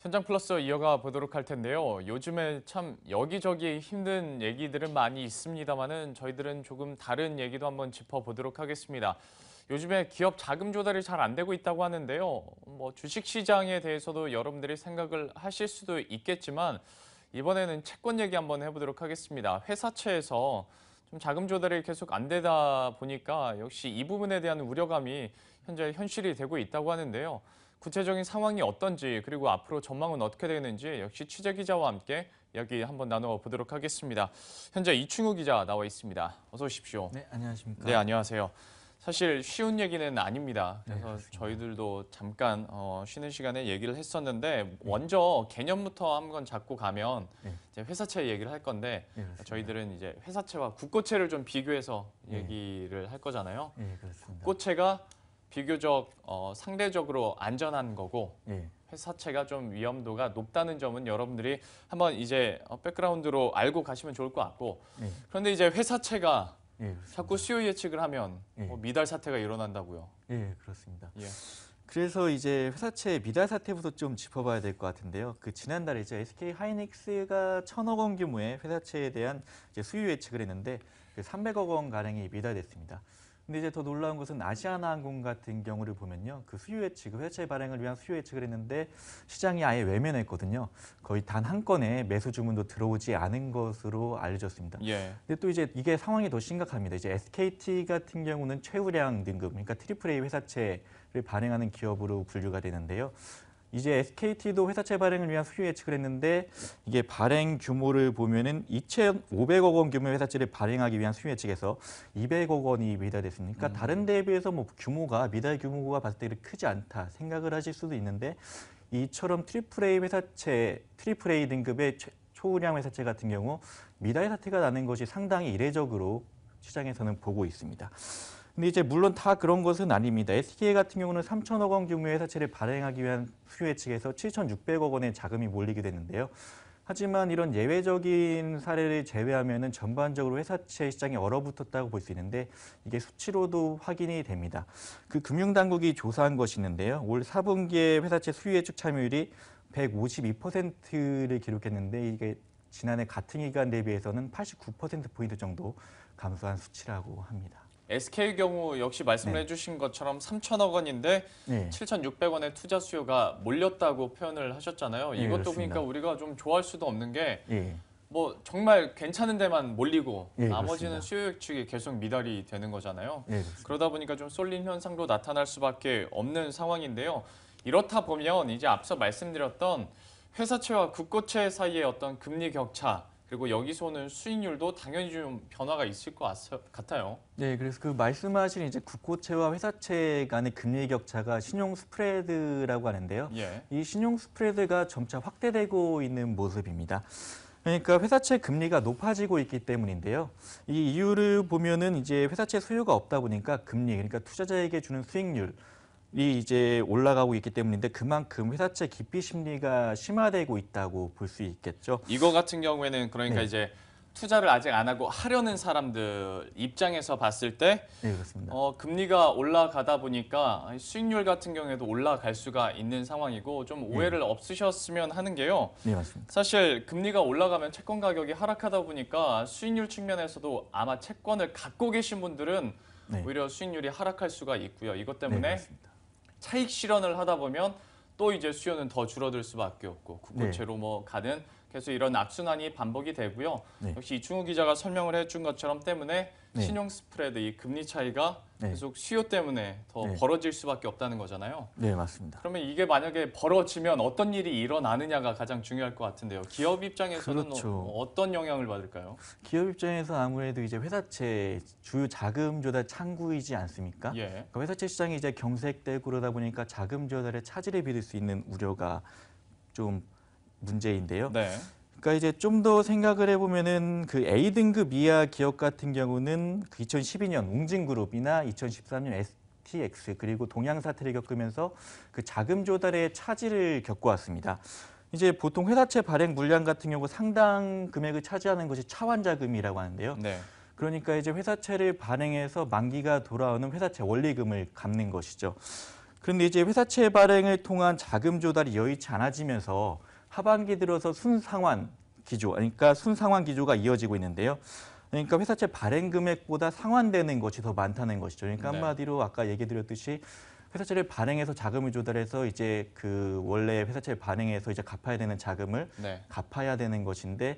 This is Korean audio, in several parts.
현장 플러스 이어가 보도록 할 텐데요. 요즘에 참 여기저기 힘든 얘기들은 많이 있습니다만은 저희들은 조금 다른 얘기도 한번 짚어보도록 하겠습니다. 요즘에 기업 자금 조달이 잘 안 되고 있다고 하는데요. 주식 시장에 대해서도 여러분들이 생각을 하실 수도 있겠지만 이번에는 채권 얘기 한번 해보도록 하겠습니다. 회사채에서 좀 자금 조달이 계속 안 되다 보니까 역시 이 부분에 대한 우려감이 현재 현실이 되고 있다고 하는데요. 구체적인 상황이 어떤지 그리고 앞으로 전망은 어떻게 되는지 역시 취재 기자와 함께 이야기 한번 나눠보도록 하겠습니다. 현재 이충우 기자 나와 있습니다. 어서 오십시오. 네, 안녕하십니까. 네, 안녕하세요. 사실 쉬운 얘기는 아닙니다. 네, 그래서 그렇습니다. 저희들도 잠깐 쉬는 시간에 얘기를 했었는데 먼저 개념부터 한번 잡고 가면 네, 이제 회사채 얘기를 할 건데 네, 그렇습니다. 저희들은 이제 회사채와 국고채를 좀 비교해서 네. 얘기를 할 거잖아요. 네, 그렇습니다. 국고채가 비교적 상대적으로 안전한 거고 네, 회사채가 좀 위험도가 높다는 점은 여러분들이 한번 이제 백그라운드로 알고 가시면 좋을 것 같고 네, 그런데 이제 회사채가 네, 그렇습니다. 자꾸 수요 예측을 하면 네. 미달 사태가 일어난다고요. 네, 그렇습니다. 예. 그래서 이제 회사채 미달 사태부터 좀 짚어봐야 될 것 같은데요. 지난달에 이제 SK 하이닉스가 1,000억 원 규모의 회사채에 대한 이제 수요 예측을 했는데 300억 원 가량이 미달됐습니다. 근데 이제 더 놀라운 것은 아시아나항공 같은 경우를 보면요, 그 수요 예측, 회사채 발행을 위한 수요 예측을 했는데 시장이 아예 외면했거든요. 거의 단 한 건의 매수 주문도 들어오지 않은 것으로 알려졌습니다. 예. 근데 또 이제 이게 상황이 더 심각합니다. 이제 SKT 같은 경우는 최우량 등급, 그러니까 AAA 회사채를 발행하는 기업으로 분류가 되는데요. 이제 SKT도 회사채 발행을 위한 수요 예측을 했는데 이게 발행 규모를 보면은 2,500억 원 규모의 회사채를 발행하기 위한 수요 예측에서 200억 원이 미달됐습니다. 그러니까 다른 데에 비해서 규모가 미달 규모가 봤을 때 크지 않다 생각을 하실 수도 있는데 이처럼 AAA 등급의 초우량 회사채 같은 경우 미달 사태가 나는 것이 상당히 이례적으로 시장에서는 보고 있습니다. 근데 이제 물론 다 그런 것은 아닙니다. SK 같은 경우는 3,000억 원 규모의 회사채를 발행하기 위한 수요 예측에서 7,600억 원의 자금이 몰리게 됐는데요. 하지만 이런 예외적인 사례를 제외하면은 전반적으로 회사채 시장이 얼어붙었다고 볼 수 있는데 이게 수치로도 확인이 됩니다. 그 금융당국이 조사한 것이 있는데요. 올 4분기에 회사채 수요 예측 참여율이 152%를 기록했는데 이게 지난해 같은 기간 대비해서는 89%포인트 정도 감소한 수치라고 합니다. SK 경우 역시 말씀을 네. 해주신 것처럼 3천억 원인데 네. 7,600원의 투자 수요가 몰렸다고 표현을 하셨잖아요. 네, 이것도 그렇습니다. 그러니까 우리가 좀 좋아할 수도 없는 게 예. 정말 괜찮은 데만 몰리고 예, 나머지는 그렇습니다. 수요 예측이 계속 미달이 되는 거잖아요. 예, 그렇습니다. 그러다 보니까 좀 쏠림 현상도 나타날 수밖에 없는 상황인데요. 이렇다 보면 이제 앞서 말씀드렸던 회사채와 국고채 사이의 어떤 금리 격차 그리고 여기서 오는 수익률도 당연히 좀 변화가 있을 것 같아요. 네, 그래서 그 말씀하신 이제 국고채와 회사채 간의 금리 격차가 신용 스프레드라고 하는데요. 예. 이 신용 스프레드가 점차 확대되고 있는 모습입니다. 그러니까 회사채 금리가 높아지고 있기 때문인데요. 이 이유를 보면은 이제 회사채 수요가 없다 보니까 금리, 그러니까 투자자에게 주는 수익률 이 이제 올라가고 있기 때문인데 그만큼 회사채 기피 심리가 심화되고 있다고 볼 수 있겠죠. 이거 같은 경우에는 그러니까 네. 이제 투자를 아직 안 하고 하려는 사람들 입장에서 봤을 때 네, 그렇습니다. 금리가 올라가다 보니까 수익률 같은 경우에도 올라갈 수가 있는 상황이고 좀 오해를 없으셨으면 하는 게요. 네, 맞습니다. 사실 금리가 올라가면 채권 가격이 하락하다 보니까 수익률 측면에서도 아마 채권을 갖고 계신 분들은 네. 오히려 수익률이 하락할 수가 있고요. 이것 네, 때문에 맞습니다. 차익 실현을 하다 보면 또 이제 수요는 더 줄어들 수밖에 없고 국고채로 가든 계속 이런 악순환이 반복이 되고요. 네. 역시 이충우 기자가 설명을 해준 것처럼 때문에 네. 신용 스프레드, 이 금리 차이가 네. 계속 수요 때문에 더 네. 벌어질 수밖에 없다는 거잖아요. 네, 맞습니다. 그러면 이게 만약에 벌어지면 어떤 일이 일어나느냐가 가장 중요할 것 같은데요. 기업 입장에서는 그렇죠. 어떤 영향을 받을까요? 기업 입장에서 아무래도 이제 회사채 주요 자금 조달 창구이지 않습니까? 예. 그러니까 회사채 시장이 이제 경색되고 그러다 보니까 자금 조달에 차질을 빚을 수 있는 우려가 좀 문제인데요. 네. 그러니까 이제 좀 더 생각을 해보면은 그 A등급 이하 기업 같은 경우는 그 2012년 웅진그룹이나 2013년 STX 그리고 동양 사태를 겪으면서 그 자금 조달에 차질을 겪어왔습니다. 이제 보통 회사채 발행 물량 같은 경우 상당 금액을 차지하는 것이 차환자금이라고 하는데요. 네. 그러니까 이제 회사채를 발행해서 만기가 돌아오는 회사채 원리금을 갚는 것이죠. 그런데 이제 회사채 발행을 통한 자금 조달이 여의치 않아지면서 하반기 들어서 순상환 기조, 그러니까 순상환 기조가 이어지고 있는데요. 그러니까 회사채 발행 금액보다 상환되는 것이 더 많다는 것이죠. 그러니까 네. 한마디로 아까 얘기 드렸듯이 회사채를 발행해서 자금을 조달해서 이제 그 원래 회사채 발행해서 이제 갚아야 되는 자금을 네. 갚아야 되는 것인데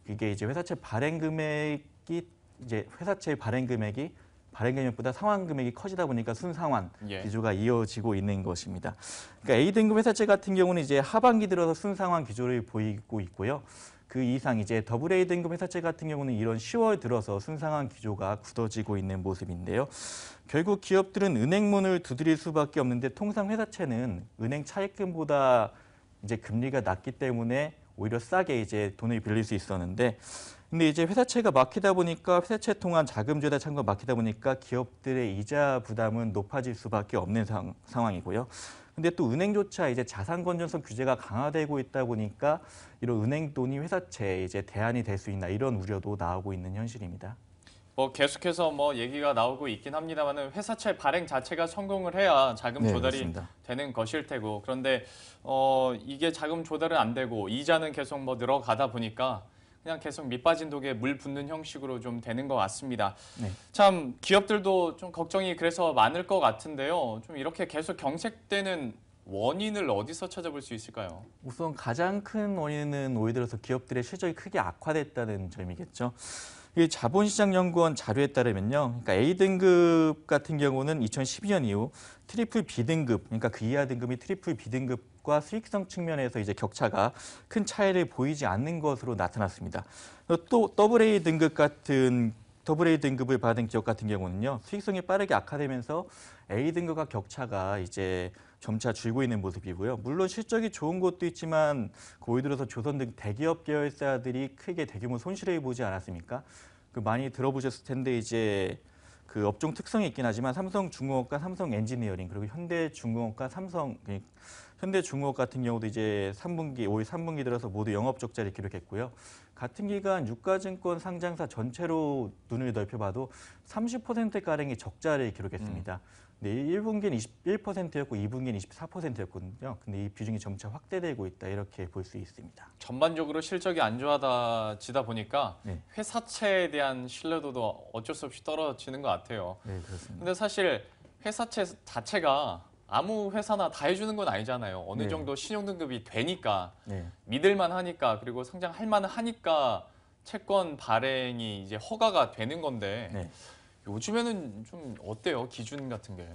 이게 이제 회사채 발행 금액이 이제 회사채 발행 금액보다 상환 금액이 커지다 보니까 순상환 예. 기조가 이어지고 있는 것입니다. 그러니까 A등급 회사채 같은 경우는 이제 하반기 들어서 순상환 기조를 보이고 있고요. 그 이상 이제 더블 A 등급 회사채 같은 경우는 이런 10월 들어서 순상환 기조가 굳어지고 있는 모습인데요. 결국 기업들은 은행문을 두드릴 수밖에 없는데 통상 회사채는 은행 차입금보다 이제 금리가 낮기 때문에 오히려 싸게 이제 돈을 빌릴 수 있었는데 근데 이제 회사채가 막히다 보니까 회사채 통한 자금 조달 창구가 막히다 보니까 기업들의 이자 부담은 높아질 수밖에 없는 상황이고요. 근데 또 은행조차 이제 자산 건전성 규제가 강화되고 있다 보니까 이런 은행 돈이 회사채에 이제 대안이 될 수 있나 이런 우려도 나오고 있는 현실입니다. 뭐 계속해서 뭐 얘기가 나오고 있긴 합니다만은 회사채 발행 자체가 성공을 해야 자금 네, 조달이 그렇습니다. 되는 것일 테고 그런데 이게 자금 조달은 안 되고 이자는 계속 뭐 늘어가다 보니까 그냥 계속 밑빠진 독에 물 붓는 형식으로 좀 되는 것 같습니다. 네. 참 기업들도 좀 걱정이 그래서 많을 것 같은데요. 좀 이렇게 계속 경색되는 원인을 어디서 찾아볼 수 있을까요? 우선 가장 큰 원인은 올 들어서 기업들의 실적이 크게 악화됐다는 점이겠죠. 이 자본시장연구원 자료에 따르면요. 그러니까 A등급 같은 경우는 2012년 이후 트리플 B등급, 그러니까 그 이하 등급이 트리플 B등급과 수익성 측면에서 이제 격차가 큰 차이를 보이지 않는 것으로 나타났습니다. 또 더블 A 등급을 받은 기업 같은 경우는요. 수익성이 빠르게 악화되면서 A등급과 격차가 이제 점차 줄고 있는 모습이고요. 물론 실적이 좋은 곳도 있지만 올 들어서 조선 등 대기업 계열사들이 크게 대규모 손실을 보지 않았습니까? 그 많이 들어보셨을 텐데 이제 그 업종 특성이 있긴 하지만 삼성중공업과 삼성엔지니어링 그리고 현대중공업과 현대중공업 같은 경우도 이제 올 3분기 들어서 모두 영업 적자를 기록했고요. 같은 기간 유가증권 상장사 전체로 눈을 넓혀봐도 30%가량의 적자를 기록했습니다. 네, 1분기는 21%였고 2분기는 24%였거든요. 근데 이 비중이 점차 확대되고 있다 이렇게 볼 수 있습니다. 전반적으로 실적이 안 좋아지다 보니까 네. 회사채에 대한 신뢰도도 어쩔 수 없이 떨어지는 것 같아요. 네, 그렇습니다. 근데 사실 회사채 자체가 아무 회사나 다 해주는 건 아니잖아요. 어느 네. 정도 신용 등급이 되니까 네. 믿을만 하니까 그리고 상장할 만은 하니까 채권 발행이 이제 허가가 되는 건데 네. 요즘에는 좀 어때요? 기준 같은 게?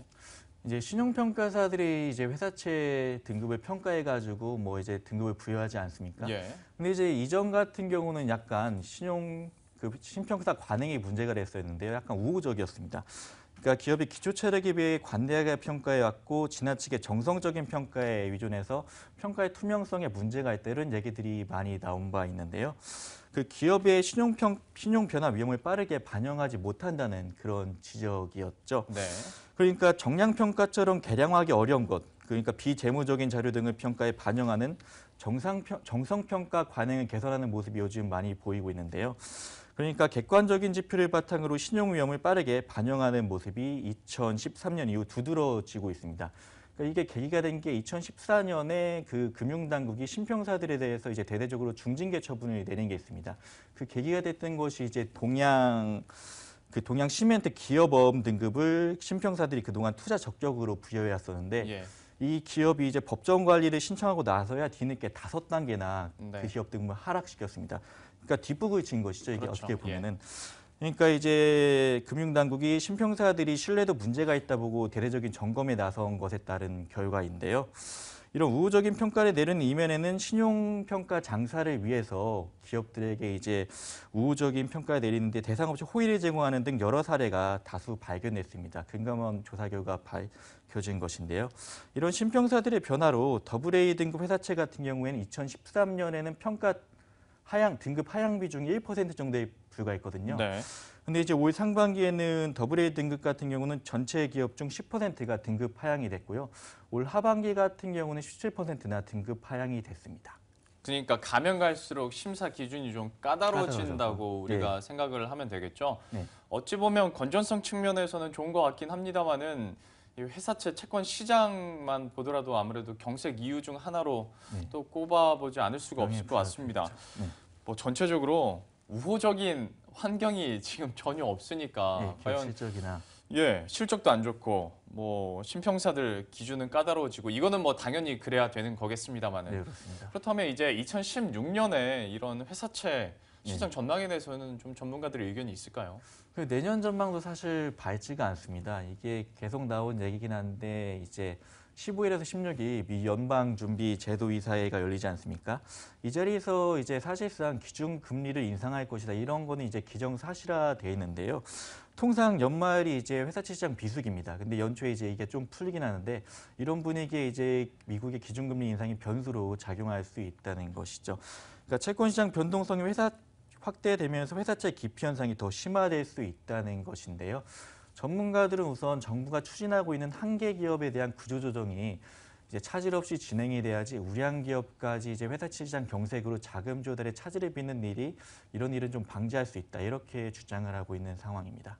이제 신용평가사들이 이제 회사채 등급을 평가해가지고 뭐 이제 등급을 부여하지 않습니까? 예. 근데 이제 이전 같은 경우는 약간 신평사 관행이 문제가 됐었는데요. 약간 우호적이었습니다. 그러니까 기업이 기초 체력에 비해 관대하게 평가해왔고 지나치게 정성적인 평가에 의존해서 평가의 투명성에 문제가 있다 이런 얘기들이 많이 나온 바 있는데요. 그 기업의 신용 변화 위험을 빠르게 반영하지 못한다는 그런 지적이었죠. 네. 그러니까 정량 평가처럼 계량하기 어려운 것, 그러니까 비재무적인 자료 등을 평가에 반영하는 정성 평가 관행을 개선하는 모습이 요즘 많이 보이고 있는데요. 그러니까 객관적인 지표를 바탕으로 신용 위험을 빠르게 반영하는 모습이 2013년 이후 두드러지고 있습니다. 그러니까 이게 계기가 된 게 2014년에 그 금융당국이 신평사들에 대해서 이제 대대적으로 중징계 처분을 내린 게 있습니다. 그 계기가 됐던 것이 이제 동양 시멘트 기업어음 등급을 신평사들이 그동안 투자 적격으로 부여해왔었는데 예. 이 기업이 이제 법정 관리를 신청하고 나서야 뒤늦게 5단계나 네. 그 기업 등급을 하락시켰습니다. 그러니까 뒷북을 친 것이죠. 이게 그렇죠. 어떻게 보면은. 그러니까 이제 금융당국이 신평사들이 신뢰도 문제가 있다 보고 대대적인 점검에 나선 것에 따른 결과인데요. 이런 우호적인 평가를 내리는 이면에는 신용평가 장사를 위해서 기업들에게 이제 우호적인 평가를 내리는데 대상 없이 호의를 제공하는 등 여러 사례가 다수 발견됐습니다. 근검한 조사 결과 밝혀진 것인데요. 이런 신평사들의 변화로 AA 등급 회사채 같은 경우에는 2013년에는 등급 하향 비중이 1% 정도에 불과했거든요. 네. 근데 이제 올 상반기에는 AA 등급 같은 경우는 전체 기업 중 10%가 등급 하향이 됐고요. 올 하반기 같은 경우는 17%나 등급 하향이 됐습니다. 그러니까 가면 갈수록 심사 기준이 좀 까다로워진다고 까다로워져서. 우리가 생각을 하면 되겠죠. 네. 어찌 보면 건전성 측면에서는 좋은 것 같긴 합니다만은 이 회사채 채권 시장만 보더라도 아무래도 경색 이유 중 하나로 네. 또 꼽아보지 않을 수가 없을 것 영향이 같습니다. 네. 뭐 전체적으로 우호적인 환경이 지금 전혀 없으니까 네, 기업 과연 실적이나 실적도 안 좋고 뭐 신평사들 기준은 까다로워지고 이거는 뭐 당연히 그래야 되는 거겠습니다만은 네, 그렇습니다. 그렇다면 이제 2016년에 이런 회사채 시장 전망에 대해서는 좀 전문가들의 의견이 있을까요? 그 내년 전망도 사실 밝지가 않습니다. 이게 계속 나온 얘기긴 한데 이제 15일에서 16일 미 연방준비제도이사회가 열리지 않습니까? 이 자리에서 이제 사실상 기준 금리를 인상할 것이다 이런 거는 이제 기정사실화돼 있는데요. 통상 연말이 이제 회사채 시장 비수기입니다. 근데 연초에 이제 이게 좀 풀리긴 하는데 이런 분위기에 이제 미국의 기준금리 인상이 변수로 작용할 수 있다는 것이죠. 그러니까 채권 시장 변동성이 확대되면서 회사채 기피 현상이 더 심화될 수 있다는 것인데요. 전문가들은 우선 정부가 추진하고 있는 한계 기업에 대한 구조조정이 이제 차질 없이 진행이 돼야지 우량 기업까지 이제 회사채 시장 경색으로 자금 조달에 차질을 빚는 이런 일은 좀 방지할 수 있다 이렇게 주장을 하고 있는 상황입니다.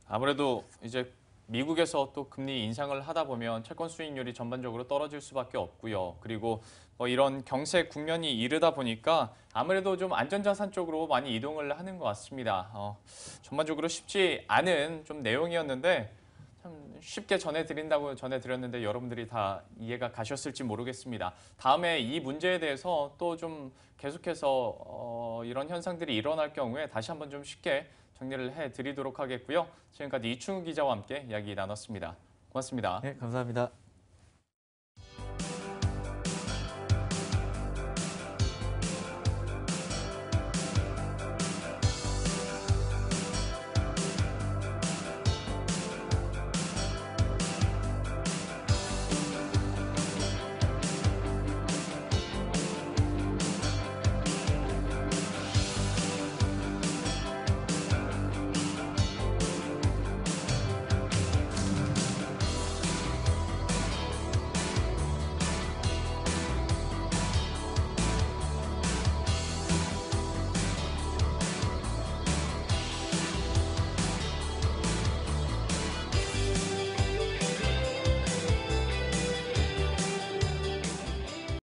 아무래도 이제 미국에서 또 금리 인상을 하다 보면 채권 수익률이 전반적으로 떨어질 수밖에 없고요. 그리고 뭐 이런 경색 국면이 이르다 보니까 아무래도 좀 안전자산 쪽으로 많이 이동을 하는 것 같습니다. 전반적으로 쉽지 않은 좀 내용이었는데 참 쉽게 전해드렸는데 여러분들이 다 이해가 가셨을지 모르겠습니다. 다음에 이 문제에 대해서 또 좀 계속해서 이런 현상들이 일어날 경우에 다시 한번 좀 쉽게 정리를 해드리도록 하겠고요. 지금까지 이충우 기자와 함께 이야기 나눴습니다. 고맙습니다. 네, 감사합니다.